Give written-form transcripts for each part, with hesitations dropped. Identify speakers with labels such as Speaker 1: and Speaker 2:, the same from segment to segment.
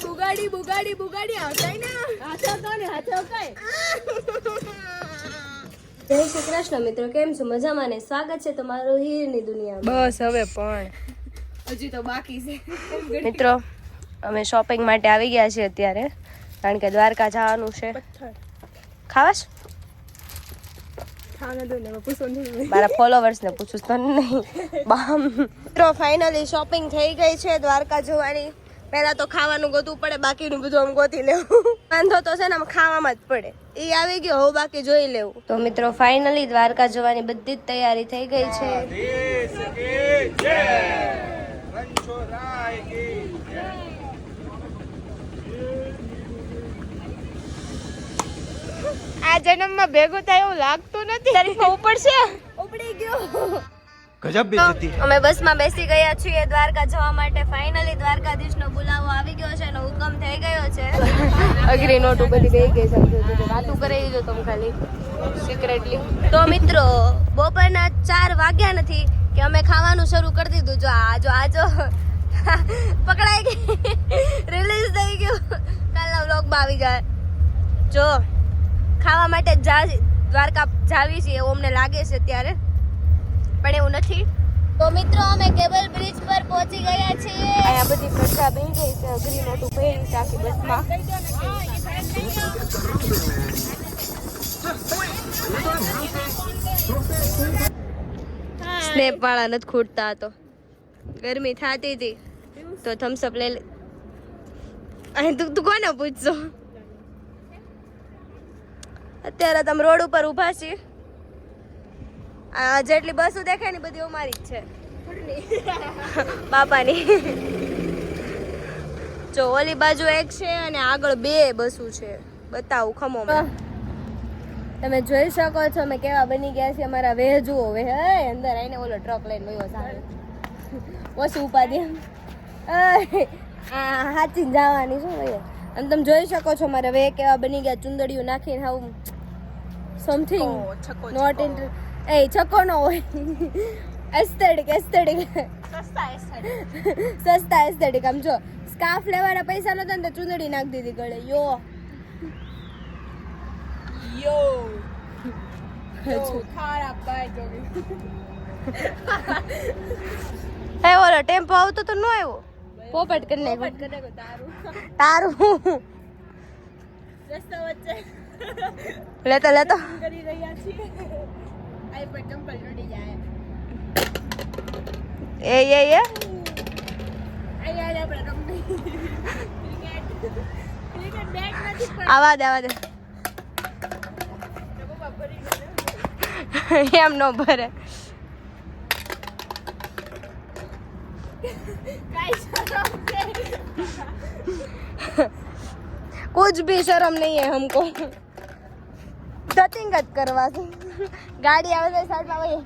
Speaker 1: બુગાડી બુગાડી બુગાડી આવતાય ને હાથો કોને હાથો કઈ જય શ્રી કૃષ્ણ મિત્રો, કેમ છો? મજામાં ને? સ્વાગત છે તમારું હીરની દુનિયામાં. બસ હવે પણ હજી તો બાકી છે મિત્રો. અમે શોપિંગ માટે આવી ગયા છીએ અત્યારે, કારણ કે દ્વારકા જવાનું છે. ખાવાશ મારા ફોલોવર્સ ને પૂછું તને નહીં. બામ મિત્રો, ફાઇનલી શોપિંગ થઈ ગઈ છે દ્વારકા જવાની. પહેલા તો ખાવાનું ગોતવું પડે, બાકીનું બધું આમ ગોતી લેવું. વાંધો તો છે ને આમ ખાવામાં જ પડે. એ આવી ગયો, હવે બાકી જોઈ લેવું. તો મિત્રો ફાઇનલી દ્વારકા જવાની બધી જ તૈયારી થઈ ગઈ છે. આ જન્મમાં ભેગું થાય એવું લાગતું નથી. તારી ઉપર છે ઉપડી ગયો. ગજબ બેઇજ્જતી. અમે બસમાં બેસી ગયા છીએ દ્વારકા જવા માટે. ફાઇનલી દ્વારકાધીશનો બોલાવો આવી ગયો છે અને હુકમ થઈ ગયો છે. અઘરી નોટો બધી બેહી ગઈ છે. વાતું કરી જો તમે ખાલી સિક્રેટલી. તો મિત્રો બપોરના 4 વાગ્યા નથી કે અમે ખાવાનું શરૂ કરી દીધું. જો આજો પકડાઈ ગઈ, રિલીઝ થઈ ગયું. કાલના વ્લોગમાં આવી જાય. જો ખાવા માટે દ્વારકા જાવી છે એવું અમને લાગે છે અત્યારે, પણ એવું નથી. તો મિત્રો અમે કેબલ બ્રિજ પર પહોંચી ગયા છીએ. અહીંયા બધી પ્રજા બેસી ગઈ છે. અઘરી નોટું પહેરી છે આખી બસમાં. સ્નેપ વાળા નથી ખૂટતા. તો ગરમી થતી હતી તો થમ્સઅપ લઈ લે. અહીં તું કોને પૂછશો? અત્યારે તમે રોડ ઉપર ઊભા છીએ. જેટલી બસો દેખાય ને બધી અમારી જ છે, બાપાની. જો ઓલી બાજુ એક છે અને આગળ 2 બસો છે. બતાવું ખમો. તમે જોઈ શકો છો અમે કેવા બની ગયા છીએ. અમારા વેહ જુઓ, વેહ અંદર આવીને ઓલો ટ્રક લઈને વયો સામે ઓછું ઉપાધિ. હાચી જવાની શું ભાઈ. અને તમે જોઈ શકો છો મારા વેહ કેવા બની ગયા. ચુંદડીયું નાખીને આવું સમથિંગ નોટ ઇન્ટર. એ છકો નો હોય, એસ્થેટિક સસ્તા એસ્થેટિક. આમ જો સ્કાર્ફ લેવાના પૈસા નતા ને તો ચુંદડી નાખી દીધી ગળે. યો ખરાબ બાય જોગી. હે ઓલો ટેમ્પો આવતો તો નો આવ્યો. પોપટ કરી નાખ્યો. તારું રસ્તા વચ્ચે લેતો કરી રહ્યા છીએ. આઈ પર ચંપલ ઉડી જાય. એ આયા આપણે રમવી ક્રિકેટ બેટ નથી પણ આવા દે એમ નો ભરે. कुछ भी शर्म नहीं है हमको. धतिंग करवा से गाड़ी આવે છે સાઈડમાં વહી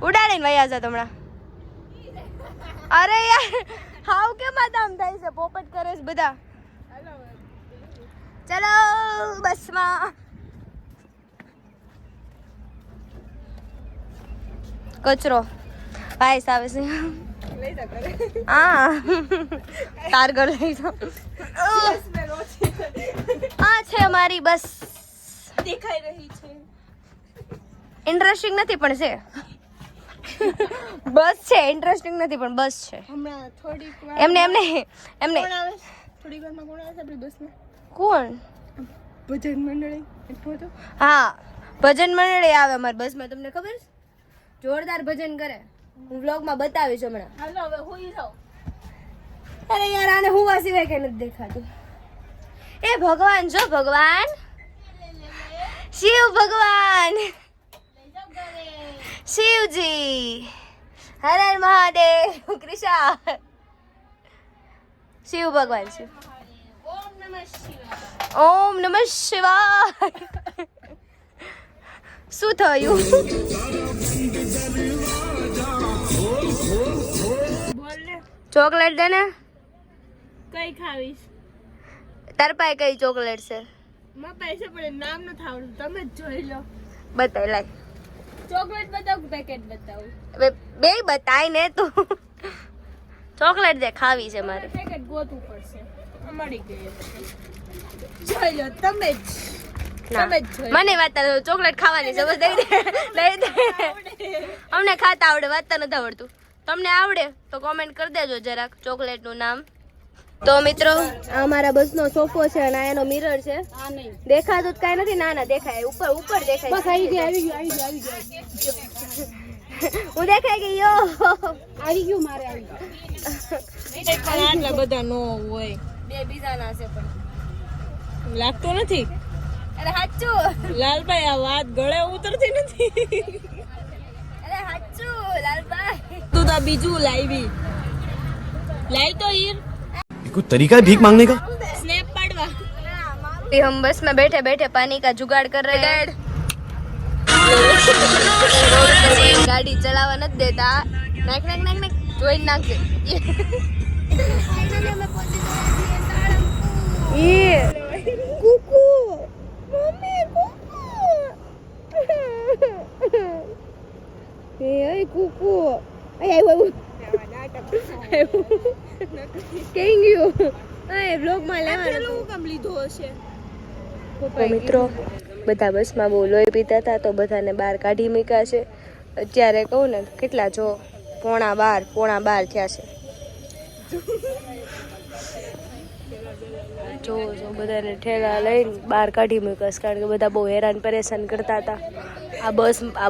Speaker 1: ઉડાડીને વયા જા તમણા. અરે યાર હાવ કેમ આમ થાય છે? પોપટ કરે છે બધા. ચલો બસમાં. કચરો ભાઈ આવે છે. ટાર્ગર લઈ જાઓ. આ છે અમારી બસ. દેખાઈ રહી છે. ઇન્ટરેસ્ટિંગ નથી પણ છે. બસ છે, ઇન્ટરેસ્ટિંગ નથી પણ બસ છે. હમણાં થોડીક વાર એમને થોડીક વારમાં કોણ આવે આપણી બસમાં? કોણ? ભજન મંડળી. હા ભજન મંડળી આવે અમારી બસમાં. તમને ખબર છે? જોરદાર ભજન કરે. હું વ્લોગમાં બતાવીશ હમણાં. હાલો હવે હુઈ જાઓ. અરે યાર આને હુવા સિવાય કઈ નથી દેખાતું. એ ભગવાન, જો ભગવાન શિવ ભગવાન, શિવજી હર હર મહાદેવ. કૃષ્ણ શિવ ભગવાન છે. ઓમ નમઃ શિવાય. શું થયું? ચોકલેટ દે ને. કઈ ખાવીશ? તાર પાસે કઈ ચોકલેટ છે? માં પૈસા પડે નામ ન થાવડું. તમે જ જોઈ લો. બતાય લાય. ચોકલેટ બતાવું કે પેકેટ બતાવું? બે બતાય ને તું. ચોકલેટ દે, ખાવી છે મારે.
Speaker 2: પેકેટ ગોતવું પડશે. મળી ગઈ. જોઈ લો તમે જ.
Speaker 1: મને વાત ચોકલેટ ખાવાની છે, બસ દઈ દે. અમને ખાતા આવડે, વાંચતા નથી આવડતું. તમને આવડે તો કોમેન્ટ કરી દેજો જરાક ચોકલેટ નું નામ. તો મિત્રો આ અમારા બસ નો સોફો છે અને આ એનો મિરર છે. દેખાતું જ કઈ નથી. ના ના દેખાય, ઉપર ઉપર દેખાય.
Speaker 2: બસ આવી ગયો.
Speaker 1: હું દેખાઈ ગયો.
Speaker 2: આવી ગયું મારે આવી ગયું. આટલા બધા નો હોય.
Speaker 1: બે બીજા ના છે પણ
Speaker 2: લાગતું નથી.
Speaker 1: અરે હાચું
Speaker 2: લાલભાઈ આ વાત ગળે ઉતરતી નથી.
Speaker 1: અરે હાચું લાલભાઈ.
Speaker 2: તું તો બીજું લાવી. લાઈ તો ઈર.
Speaker 3: कुछ तरीका है भीख मांगने का?
Speaker 2: स्नैप पाड़वा.
Speaker 1: हम बस में बैठे बैठे पानी का जुगाड़ कर रहे हैं. गाड़ी चलावा નથી દેતા. નાખ નાખ નાખ નાખ જોઈ નાખ દે. ये कुकू मम्मी कुकू. ए कुकू आई आई કેમ ગયો? આ બ્લોગ માં લેવાનું
Speaker 2: કેમ લીધો હશે?
Speaker 1: તો મિત્રો બધા બસમાં બહુ લોહી પીતા હતા તો બધાને બહાર કાઢી મૂક્યા છે. અત્યારે કહું ને કેટલા જો 11:30 થયા છે. જો બધાને ઠેલા લઈને બહાર કાઢી મૂક્યા છે કારણ કે બધા બહુ હેરાન પરેશાન કરતા હતા. આ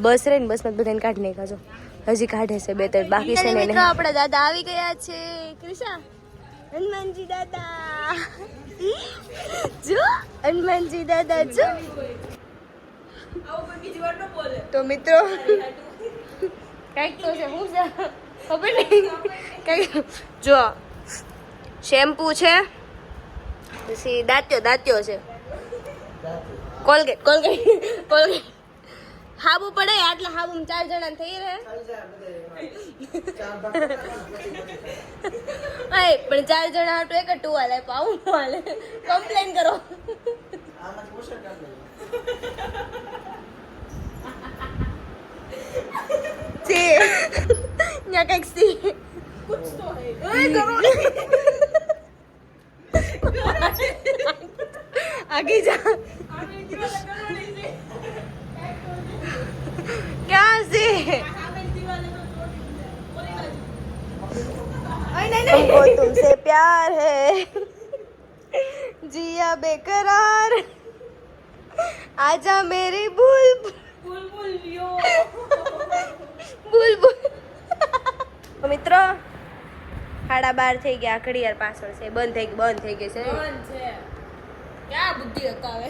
Speaker 1: બસ રહી ને બસમાં બધાને કાઢી નાખ્યા છો. હજી કાઢે છે 2-3 બાકી છે ને. મિત્રો આપણા દાદા આવી ગયા છે. કૃષા હનુમાનજી દાદા જો હનુમાનજી દાદા જો. તો મિત્રો કઈક તો છે. હું છે ખબર નહીં કઈક. જો શેમ્પુ છે, પછી દાંત્યો છે, કોલગેટ હાબુ પડે. આટલા હાબુ 4 જણા થઈ રહે. પણ 4 જણા હાટું એક જ ટુવાલ આપ્યો. આવું હાલે કમ્પ્લેન કરો. ત્યાં કઈક સી आगे जा. क्या से हमको तुमसे प्यार है जिया बेकरार आजा मेरी बुलबुल. મિત્રો 12:30 થઈ ગયા. ઘડિયાળ પાછળ છે. બંધ થઈ ગઈ છે.
Speaker 2: ક્યાં બુદ્ધિ હકાવે.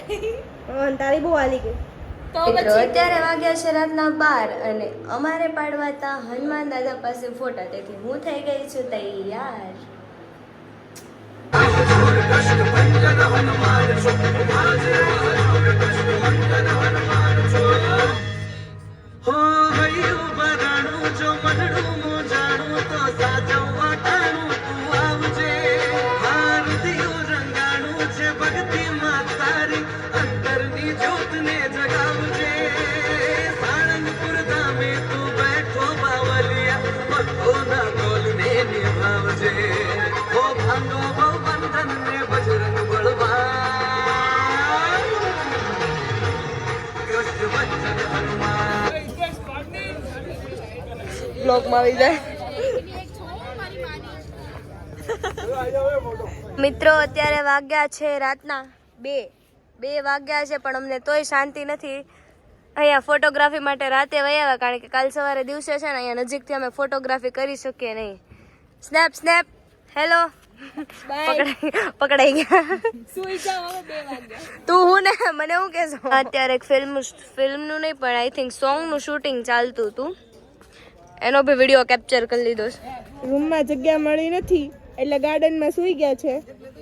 Speaker 1: તારી બહુ હાલી ગઈ. મિત્રો અત્યારે વાગ્યા છે રાતના 12 અને અમારે પાડવાતા હનુમાન દાદા પાસે ફોટા. તેથી હું થઈ ગઈ છું તૈયાર. બ્લોગમાં આવી જાય. મિત્રો અત્યારે વાગ્યા છે રાતના 2 વાગ્યા છે પણ અમને તોય શાંતિ નથી. અહીંયા ફોટોગ્રાફી માટે રાતે વયા કારણ કે કાલ સવારે દિવસે છે ને અહીંયા નજીકથી અમે ફોટોગ્રાફી કરી શકીએ નહીં. સ્નેપ હેલો પકડાઈ ગયા.
Speaker 2: સુઈ જાવ હવે 2 વાગ્યા.
Speaker 1: તું હું ને મને શું કહેશો? અત્યારે એક ફિલ્મનું નહીં પણ આઈ થિંક સોંગનું શૂટિંગ ચાલતું હતું. એનો બી વિડીયો કેપ્ચર કરી લીધો છે.
Speaker 2: રૂમમાં જગ્યા મળી નથી એટલે ગાર્ડનમાં સુઈ ગયા છે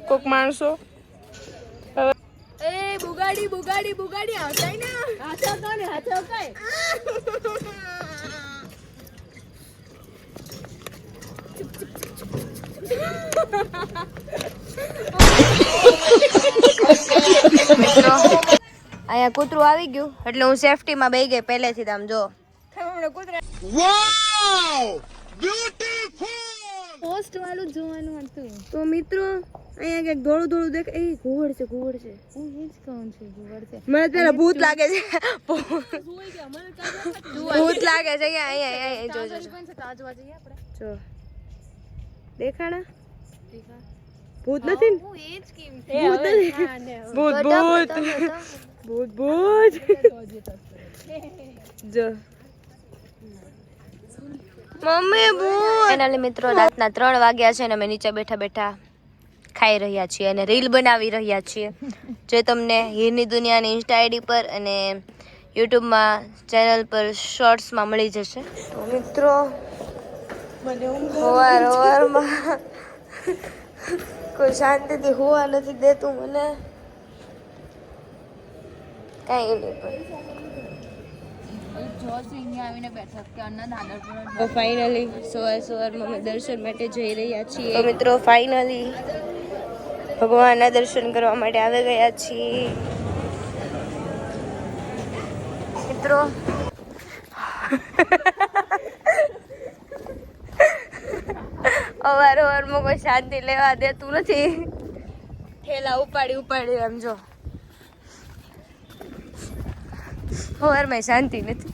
Speaker 2: કોક માણસો. એ બુગાડી આવતાય ને હાથે કાય. અહીંયા કૂતરું આવી ગયું એટલે હું સેફટીમાં બેહી ગઈ પહેલેથી. આમ જો
Speaker 3: Wow! Beautiful!
Speaker 2: પોસ્ટ વાળું જોવાનું હતું.
Speaker 1: તો મિત્રો અહીંયા ક્યાંક ધોળું ધોળું દેખ એ ઘુવડ છે
Speaker 2: હું એ જ કહું છું ઘુવડ છે.
Speaker 1: મને પેલા ભૂત લાગે છે ભૂત લાગે છે અહીંયા જો જો
Speaker 2: તાજવા જઈએ આપણે.
Speaker 1: જો દેખાણા ભૂત નથી ને?
Speaker 2: હું એ જ કેમ
Speaker 1: ભૂત નથી ભૂત ભૂત ભૂત ભૂત જો મમ્મી ભૂત. ફાઇનલી મિત્રો રાતના 3 વાગ્યા છે અને અમે નીચે બેઠા બેઠા ખાઈ રહ્યા છીએ અને રીલ બનાવી રહ્યા છીએ જે તમને હીરની દુનિયાની ઇન્સ્ટા આઈડી પર અને યુટ્યુબમાં ચેનલ પર શોર્ટ્સમાં મળી જશે. તો મિત્રો સવારમાં કોઈ શાંતિથી હોવા નથી દેતું મને કાંઈ નહીં પણ ફાઇનલી સવારમાં અમે દર્શન માટે જઈ રહ્યા છીએ. તો મિત્રો ફાઇનલી ભગવાનના દર્શન કરવા માટે આવી ગયા છીએ મિત્રો. અવારવારમાં કોઈ શાંતિ લેવા દેતું નથી. ઠેલા ઉપાડી એમ જો સવારમાં શાંતિ નથી.